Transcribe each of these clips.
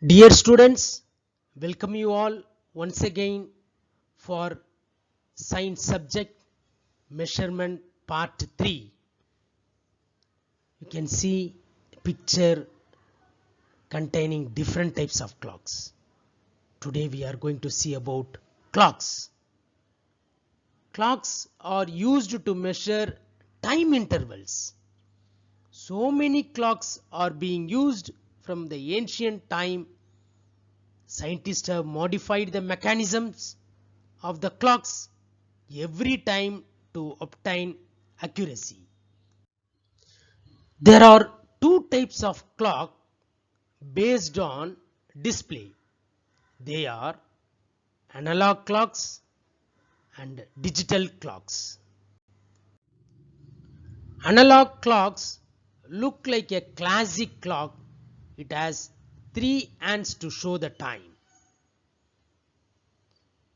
Dear students, welcome you all once again for science subject measurement part 3. You can see a picture containing different types of clocks. Today we are going to see about clocks. Clocks are used to measure time intervals. So many clocks are being used from the ancient time. Scientists have modified the mechanisms of the clocks every time to obtain accuracy. There are two types of clock based on display. They are analog clocks and digital clocks. Analog clocks look like a classic clock. It has three hands to show the time.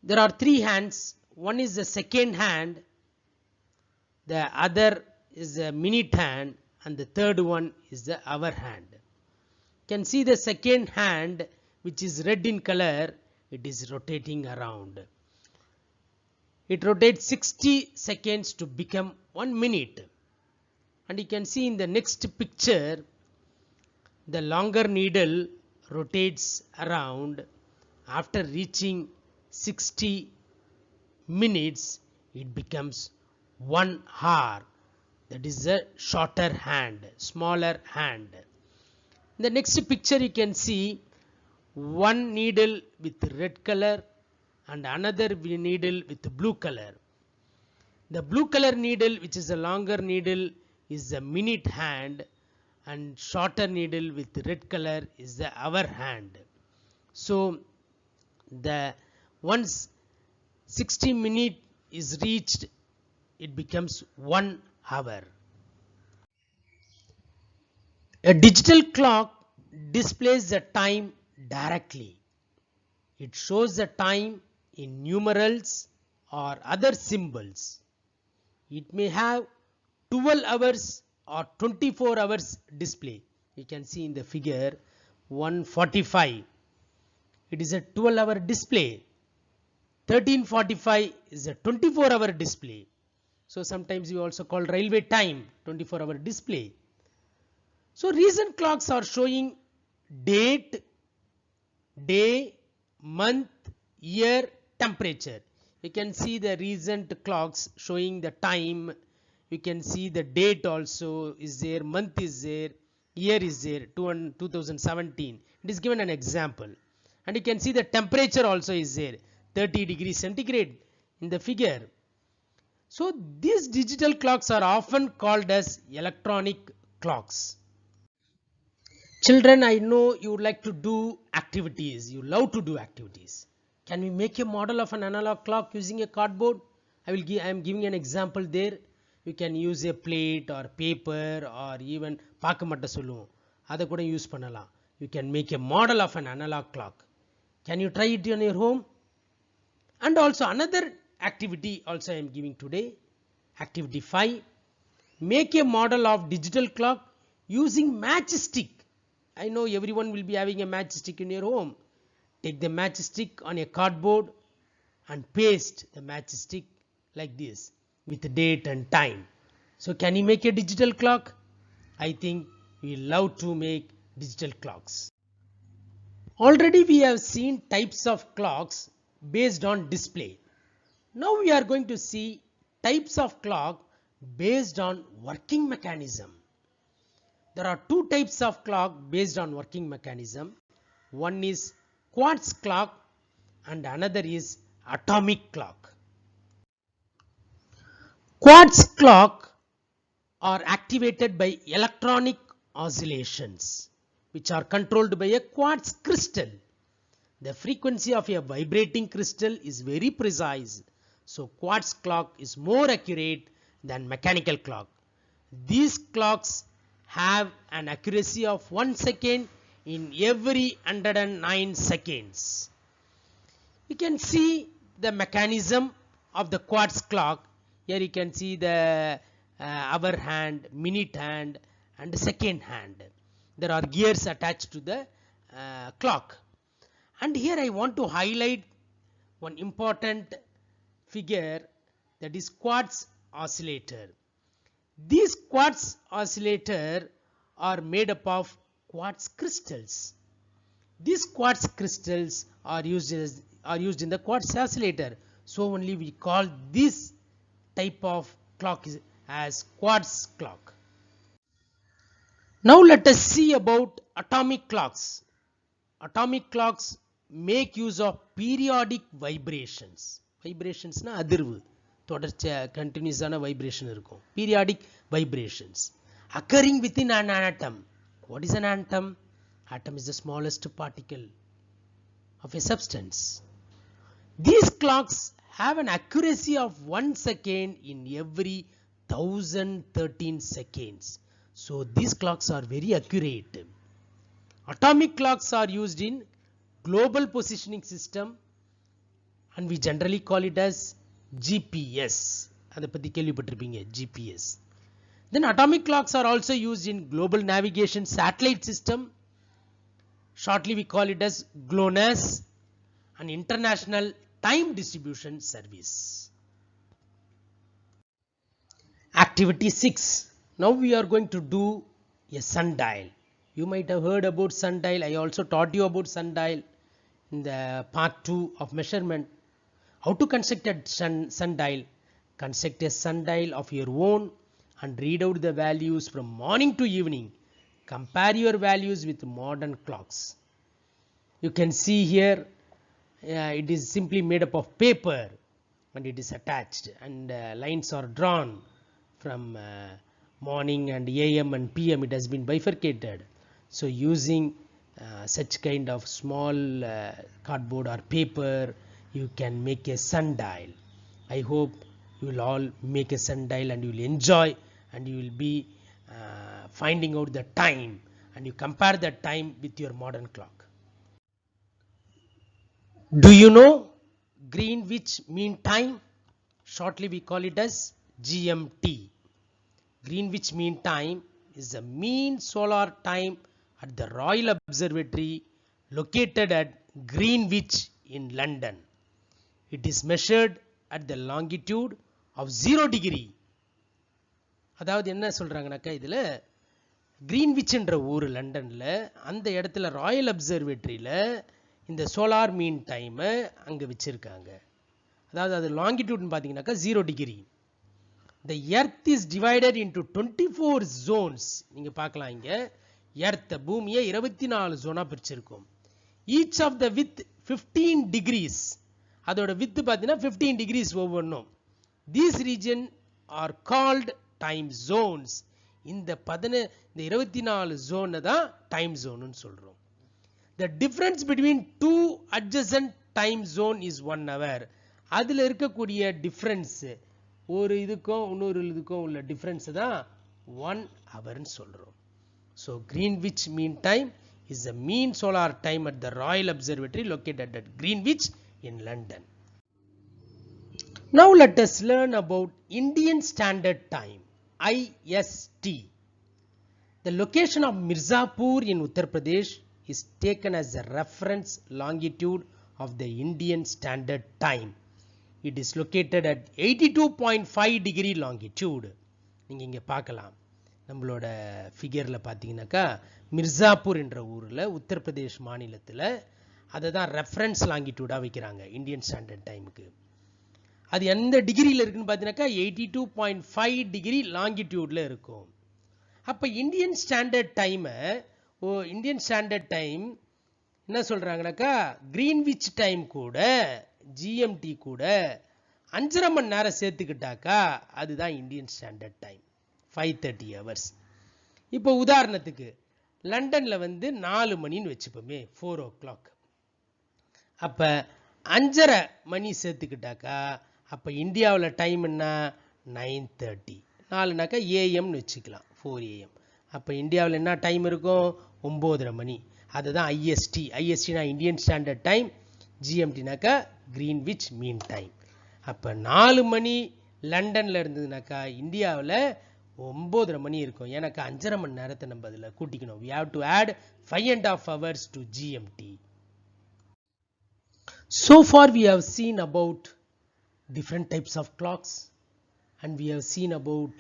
There are three hands. One is the second hand, the other is the minute hand, and the third one is the hour hand. You can see the second hand, which is red in color, it is rotating around. It rotates 60 seconds to become 1 minute. And you can see in the next picture, the longer needle rotates around. After reaching 60 minutes, it becomes 1 hour. That is a shorter hand, smaller hand. In the next picture you can see one needle with red color and another needle with blue color. The blue color needle, which is a longer needle, is the minute hand, and shorter needle with red color is the hour hand. So the once 60 minute is reached, it becomes 1 hour. A digital clock displays the time directly. It shows the time in numerals or other symbols. It may have 12 hours or 24 hours display. You can see in the figure 145. It is a 12-hour display. 1345 is a 24-hour display. So sometimes you also call railway time 24-hour display. So recent clocks are showing date, day, month, year, temperature. You can see the recent clocks showing the time. You can see the date also is there, month is there, year is there, 2017. It is given an example. And you can see the temperature also is there, 30 degrees centigrade in the figure. So these digital clocks are often called as electronic clocks. Children, I know you like to do activities. You love to do activities. Can we make a model of an analog clock using a cardboard? I am giving an example there. You can use a plate or paper or even பார்க்கமட்ட சொல்லுவோம், அதை கூட use பண்ணலாம். You can make a model of an analog clock. Can you try it in your home? And also another activity also I am giving today. Activity 5. Make a model of digital clock using matchstick. I know everyone will be having a matchstick in your home. Take the matchstick on a cardboard and paste the matchstick like this with the date and time. So can you make a digital clock? I think we love to make digital clocks. Already we have seen types of clocks based on display. Now we are going to see types of clock based on working mechanism. There are two types of clock based on working mechanism. One is quartz clock and another is atomic clock. Quartz clock are activated by electronic oscillations which are controlled by a quartz crystal. The frequency of a vibrating crystal is very precise. So quartz clock is more accurate than mechanical clock. These clocks have an accuracy of 1 second in every 109 seconds. You can see the mechanism of the quartz clock. Here you can see the hour hand, minute hand and second hand. There are gears attached to the clock. And here I want to highlight one important figure, that is quartz oscillator. These quartz oscillator are made up of quartz crystals. These quartz crystals are used in the quartz oscillator. So only we call this type of clock as quartz clock. Now let us see about atomic clocks. Atomic clocks make use of periodic vibrations. Vibrations na அதிர்வு, தொடர்ச்சியா continuous ஆன vibration இருக்கும். Periodic vibrations occurring within an atom. What is an atom? Atom is the smallest particle of a substance. These clocks have an accuracy of 1 second in every 1013 seconds. So these clocks are very accurate. Atomic clocks are used in global positioning system and we generally call it as GPS. அதை பத்தி கேள்விப்பட்டிருப்பீங்க, GPS. Then atomic clocks are also used in global navigation satellite system. Shortly we call it as GLONASS, and international time distribution service. Activity 6. Now we are going to do a sundial. You might have heard about sundial. I also taught you about sundial in the part 2 of measurement. How to construct a sundial? Construct a sundial of your own and read out the values from morning to evening. Compare your values with modern clocks. You can see here it is simply made up of paper and it is attached, and lines are drawn from morning and AM and PM. It has been bifurcated. So using such kind of small cardboard or paper, you can make a sundial. I hope you will all make a sundial and you will enjoy, and you will be finding out the time, and you compare that time with your modern clock. Do you know Greenwich Mean Time? Shortly we call it as GMT. Greenwich Mean Time is the mean solar time at the Royal Observatory located at Greenwich in London. It is measured at the longitude of 0 degree. அதாவது என்ன சொல்றாங்கனாக்கா, இதுல கிரீன்விச்ன்ற ஊர் லண்டன்ல, அந்த இடத்துல Royal அப்சர்வேட்டரியில இந்த solar mean time அங்க வச்சிருக்காங்க. அதாவது அது லாங்கிடியூட்னு பாத்தீங்கன்னாக்கா 0 degree. The earth is divided into 24 zones. நீங்க பார்க்கலாம் இங்க earth பூமியை 24 ஜோனா பிரிச்சிருக்கும். Each of the width 15 degrees. அதோட width பாத்தீங்கன்னா 15 degrees ஒவ்வொன்றும். These region are called time zones. இந்த 24 ஜோனை தான் டைம் ஜோன்னு சொல்றோம். The difference between two adjacent time zone is 1 hour. அதுல இருக்கக்கூடிய டிஃபரன்ஸ், ஒரு இதுக்கும் இன்னொரு இதுக்கும் உள்ள டிஃபரன்ஸ் தான் 1 hour ன்னு சொல்றோம். So Greenwich Mean Time is the mean solar time at the Royal Observatory located at Greenwich in London. Now let us learn about Indian Standard Time, IST. The location of Mirzapur in Uttar Pradesh is taken as a reference longitude of the Indian Standard Time. It is located at 82.5 degree longitude. நீங்க இங்க பார்க்கலாம், நம்மளோட ஃபிகர்ல பாத்தீங்கன்னாக்கா மிர்சாப்பூர் என்ற ஊர்ல உத்தரப்பிரதேஷ் மாநிலத்துல அதை தான் ரெஃபரன்ஸ் லாங்கிடியூடா வைக்கிறாங்க இந்தியன் ஸ்டாண்டர்ட் டைமுக்கு. அது எந்த டிகிரியில் இருக்குன்னு பார்த்தீங்கன்னாக்கா 82.5 டிகிரி லாங்கிடியூட்ல இருக்கும். அப்ப இந்தியன் ஸ்டாண்டர்ட் டைம் என்ன சொல்றாங்கன்னாக்கா, கிரீன்விச் டைம் கூட ஜிஎம்டி கூட 5.5 மணி நேரம் சேர்த்துக்கிட்டாக்கா அதுதான் இந்தியன் ஸ்டாண்டர்ட் டைம், 530 hours. இப்போ உதாரணத்துக்கு லண்டன்ல 4 மணின்னு வச்சுப்போமே, 4 o'clock. அப்ப 5.5 மணி சேர்த்துக்கிட்டாக்கா அப்ப இந்தியாவில் டைம் என்ன, 9:30. 4னாக்கா ஏஎம்னு வச்சுக்கலாம், 4 AM. அப்ப இந்தியாவில் என்ன டைம் இருக்கும், 9:30 மணி. அதுதான் ஐஎஸ்டி. ஐஎஸ்டினா இந்தியன் ஸ்டாண்டர்ட் டைம், ஜிஎம்டினாக்கா கிரீன்விச் மீன் டைம். அப்ப 4 மணி லண்டன்ல இருந்ததுனாக்கா இந்தியாவில் 9:30 மணி இருக்கும். எனக்கு 5.5 மணி நேரத்தை நம்ம அதில் கூட்டிக்கணும். We have to add 5.5 hours to GMT. So far we have seen about different types of clocks and we have seen about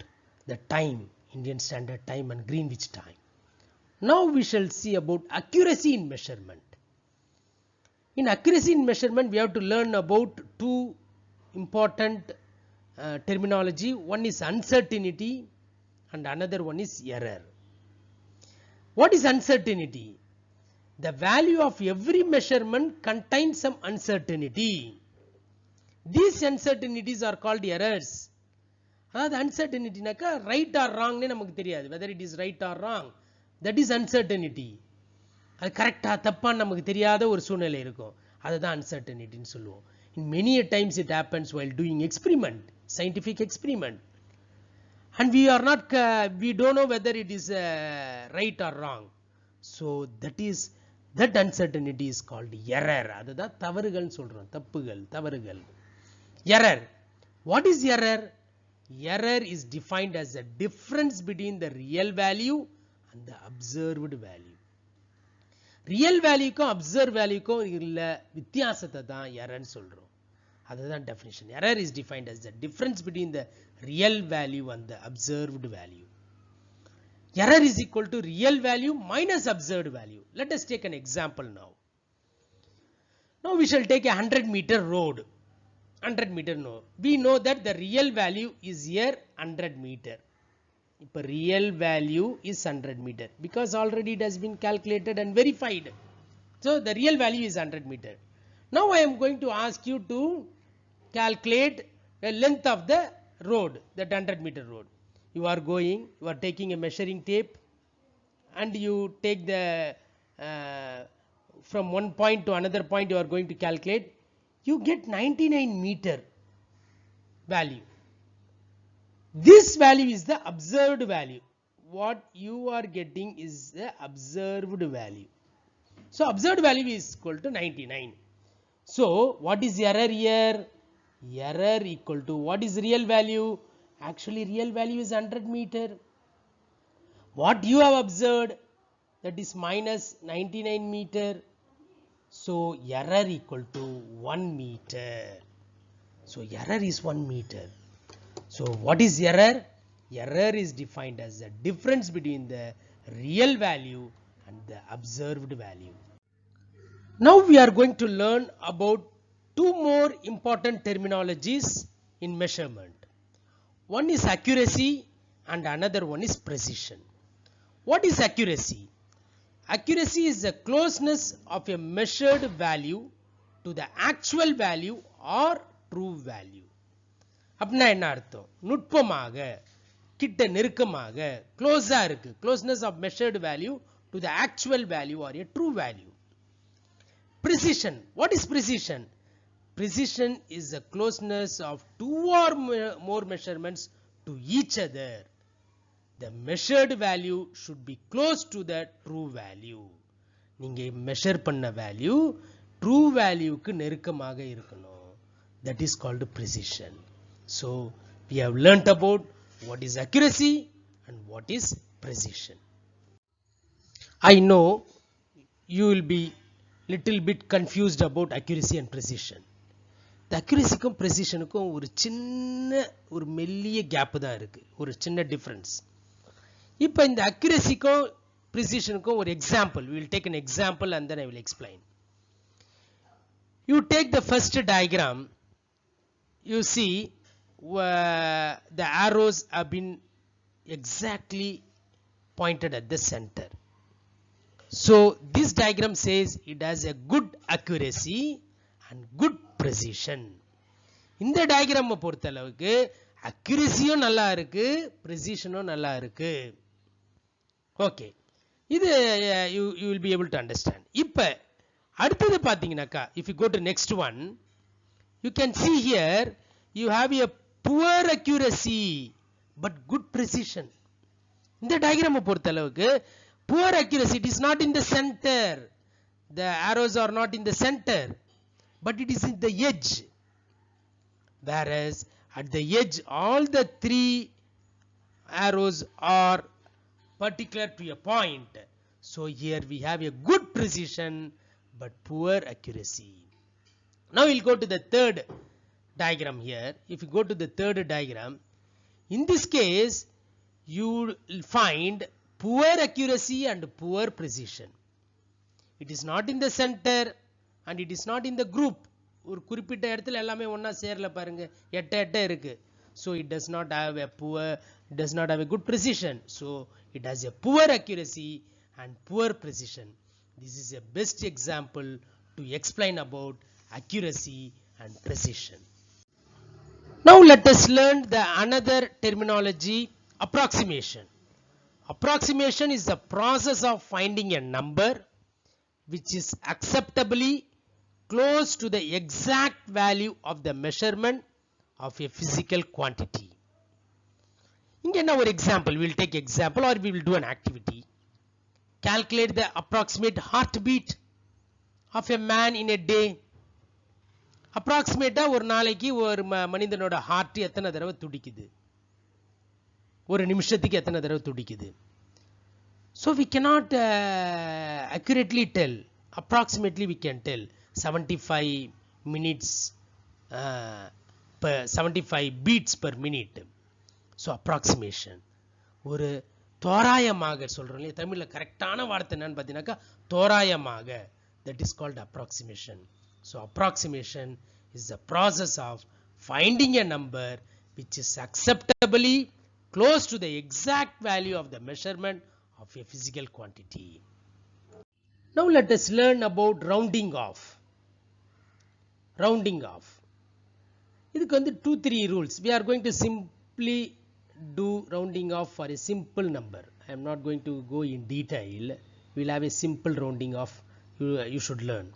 the time, Indian Standard Time and Greenwich Time. Now we shall see about accuracy in measurement. In accuracy in measurement, we have to learn about two important terminology. One is uncertainty and another one is error. What is uncertainty? The value of every measurement contains some uncertainty. These uncertainties are called errors. அதாவது uncertainty-னாக்கா right or wrong னு நமக்கு தெரியாது. Whether it is right or wrong, that is uncertainty. அது கரெக்டா தப்பான்னு நமக்கு தெரியாத ஒரு சூழ்நிலை இருக்கும். அதுதான் uncertainty-ன்னு சொல்லுவோம். In many times it happens while doing experiment, scientific experiment. And we don't know whether it is right or wrong. So that uncertainty is called error. அதுதான் தவறுகள்னு சொல்றோம். தப்புகள், தவறுகள். Error. What is error? Error is defined as a difference between the real value and the observed value. Real valueக்கும் observed valueக்கும் உள்ள வித்தியாசத்தை தான் errorன்னு சொல்றோம். அதுதான் definition. Error is defined as the difference between the real value and the observed value. Error is equal to real value minus observed value. Let us take an example now. Now we shall take a 100-meter road. 100-meter no. We know that the real value is here 100 meter. இப்போ real value is 100 meter because already it has been calculated and verified. So the real value is 100 meter. Now I am going to ask you to calculate the length of the road, that 100-meter road. You are taking a measuring tape and you take the from one point to another point you are going to calculate. You get 99 meter value. This value is the observed value. What you are getting is the observed value. So observed value is equal to 99. So what is error here? Error equal to what is real value? Actually real value is 100 meter. What you have observed, that is minus 99 meter. So error equal to 1 meter. So error is 1 meter. So what is error? Error is defined as the difference between the real value and the observed value. Now we are going to learn about two more important terminologies in measurement. One is accuracy and another one is precision. What is accuracy? Accuracy is the closeness of a measured value to the actual value or true value. அப்படின்னா என்ன அர்த்தம்? நுட்பமாக, கிட்ட நெருக்கமாக, க்ளோஸா இருக்கு. Closeness of measured value to the actual value or a true value. Precision. What is precision? Precision is the closeness of two or more measurements to each other. The measured value should be close to the true value. நீங்க measure பண்ண value true valueக்கு நெருக்கமாக இருக்கணும். That is called precision. So we have learnt about what is accuracy and what is precision. I know you will be little bit confused about accuracy and precision. The accuracyக்கும் precisionக்கும் ஒரு மெல்லிய gap தான் இருக்கு. ஒரு சின்ன difference. இப்போ இந்த accuracyக்கும் precisionக்கும் ஒரு example. We will take an example and then I will explain. You take the first diagram. You see the arrows have been exactly pointed at the center. So this diagram says it has a good accuracy and good precision. இந்த diagram பொறுத்த அளவுக்கு accuracyயும் நல்லா இருக்கு, precisionம் நல்லா இருக்கு. Okay. இது you will be able to understand. இப்போ அடுத்தது பாத்தீங்கன்னாக்கா, if you go to next one, you can see here you have a poor accuracy but good precision. இந்த diagram பொறுத்த அளவுக்கு poor accuracy, it is not in the center. The arrows are not in the center, but it is in the edge. Whereas at the edge all the three arrows are particular to a point. So here we have a good precision but poor accuracy. Now we'll go to the third diagram here. If you go to the third diagram, in this case you will find poor accuracy and poor precision. It is not in the center and it is not in the group. ஒரு குறிப்பிட்ட இடத்துல எல்லாமே ஒண்ணா சேரல பாருங்க, எட்ட இருக்கு. So it does not have a good precision. So it has a poor accuracy and poor precision. This is a best example to explain about accuracy and precision. Now let us learn the another terminology, approximation. Approximation is the process of finding a number which is acceptably close to the exact value of the measurement of a physical quantity. இங்க என்ன ஒரு example, we will take example or we will do an activity. Calculate the approximate heartbeat of a man in a day. Approximate ஒரு நாளைக்கு ஒரு மனிதனோட heart எத்தனை தடவை துடிக்குது, ஒரு நிமிஷத்துக்கு எத்தனை தடவை துடிக்குது. So we cannot accurately tell. Approximately we can tell 75 minutes per 75 beats per minute. So approximation ஒரு தோராயமாக சொல்றோம் இல்லையா, தமிழ்ல கரெக்டான வார்த்தை என்னன்னு பார்த்தீங்கன்னாக்கா தோராயமாக, that is called approximation. So approximation is the process of finding a number which is acceptably close to the exact value of the measurement of a physical quantity. Now let us learn about rounding off. Rounding off. இதுக்கு வந்து 2-3 rules. We are going to simply do rounding off for a simple number. I am not going to go in detail. We will have a simple rounding off you should learn.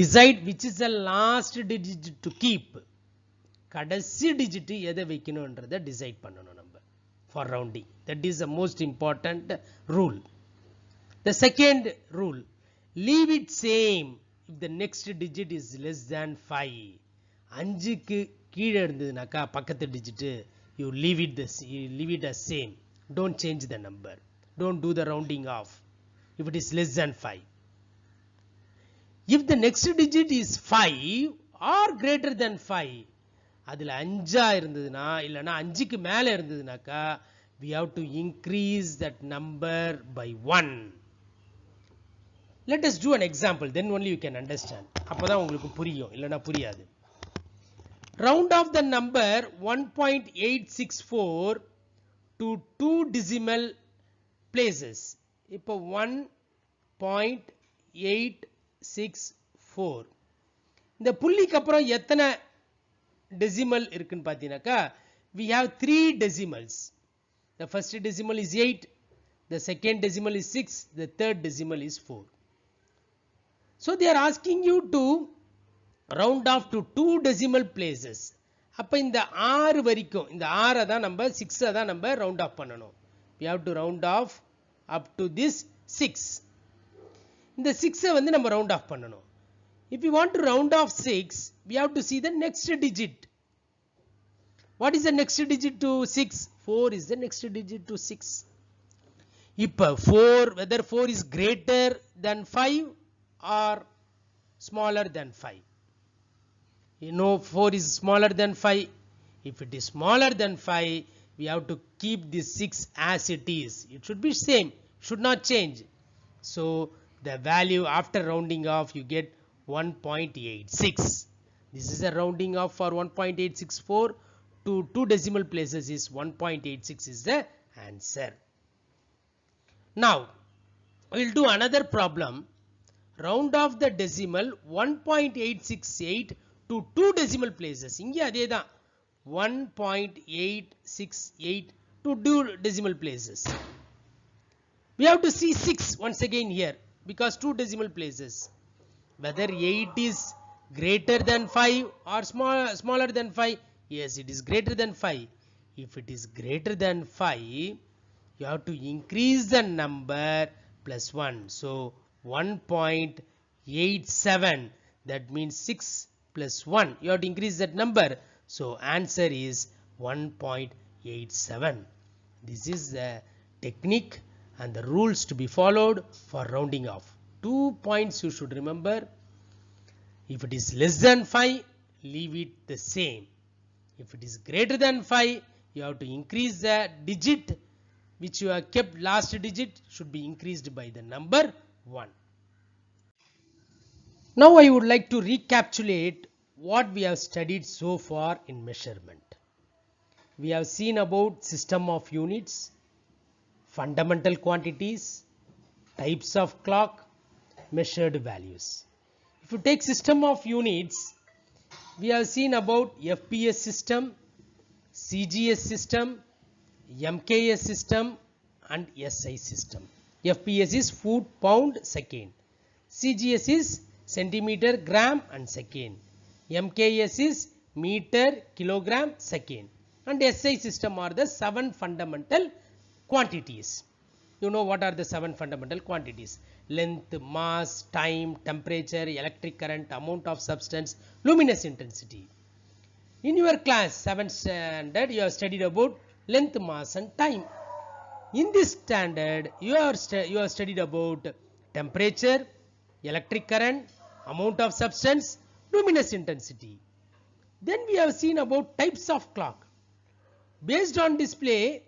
Decide which is the last digit to keep. கடைசி digit எதை வைக்கணும்ன்றதை decide பண்ணணும் நம்ம for rounding. That is the most important rule. The second rule, leave it same if the next digit is less than 5. 5க்கு கீழே இருந்ததுனாக்கா பக்கத்து digit you leave it as same. Don't change the number. Don't do the rounding off if it is less than 5. If the next digit is 5 or greater than 5, அதுல 5 இருந்ததுனா இல்லனா 5க்கு மேல இருந்ததுனாக்கா we have to increase that number by 1. Let us do an example, then only you can understand. அப்பதான் உங்களுக்கு புரியும், இல்லனா புரியாது. Round off the number 1.864 to 2 decimal places. இப்போ 1.864 இந்த புள்ளிக்கு அப்புறம் எத்தனை decimal இருக்குன்னு பார்த்தீங்கன்னாக்கா we have 3 decimals. The first decimal is 8, the second decimal is 6, the third decimal is 4. So they are asking you to round off to 2 decimal places. அப்ப இந்த 6 வரைக்கும், இந்த 6 தான் நம்ம 6 தான் நம்ம round off பண்ணணும். We have to round off up to this 6. இந்த 6 வந்து நம்ம round off பண்ணணும். If you want to round off 6, we have to see the next digit. What is the next digit to 6? 4 is the next digit to 6. இப்போ 4, whether 4 is greater than 5 or smaller than 5. You know 4 is smaller than 5. If it is smaller than 5, we have to keep this 6 as it is. It should be same, should not change. So the value after rounding off you get 1.86. This is a rounding off for 1.864 to 2 decimal places is 1.86 is the answer. Now we will do another problem. Round off the decimal 1.868 to 2 decimal places. இங்கே அதே தான் 1.868 to 2 decimal places. We have to see 6 once again here because 2 decimal places. Whether 8 is greater than 5 or smaller than 5. Yes, it is greater than 5. If it is greater than 5, you have to increase the number plus 1. So 1.87, that means 6 plus 1. You have to increase that number. So answer is 1.87. 0.87. This is the technique and the rules to be followed for rounding off. 2 points you should remember. If it is less than 5, leave it the same. If it is greater than 5, you have to increase the digit which you have kept. Last digit should be increased by the number 1. Now I would like to recapitulate what we have studied so far in measurement. We have seen about system of units, fundamental quantities, types of clock, measured values. If you take system of units, we have seen about FPS system, CGS system, MKS system and SI system. FPS is foot, pound, second. CGS is centimeter, gram and second. MKS is meter, kilogram, second. And SI system are the 7 fundamental quantities. You know what are the 7 fundamental quantities? Length, mass, time, temperature, electric current, amount of substance, luminous intensity. In your class 7th standard, you have studied about length, mass and time. In this standard, you have studied about temperature, electric current, amount of substance, luminous intensity. Then we have seen about types of clock. Based on display,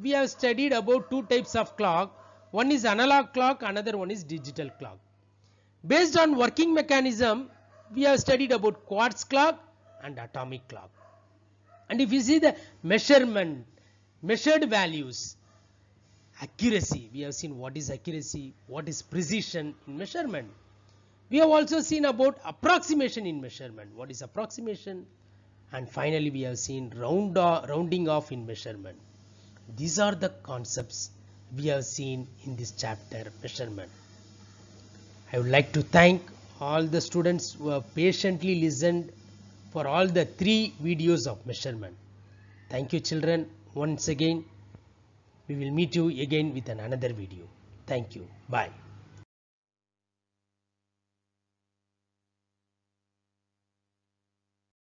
we have studied about 2 types of clock. One is analog clock, another one is digital clock. Based on working mechanism, we have studied about quartz clock and atomic clock. And if you see the measurement, measured values, accuracy, we have seen what is accuracy, what is precision in measurement. We have also seen about approximation in measurement, what is approximation, and finally we have seen rounding off in measurement. These are the concepts we have seen in this chapter, measurement. I would like to thank all the students who have patiently listened for all the 3 videos of measurement. Thank you children. Once again, we will meet you again with another video. Thank you. Bye.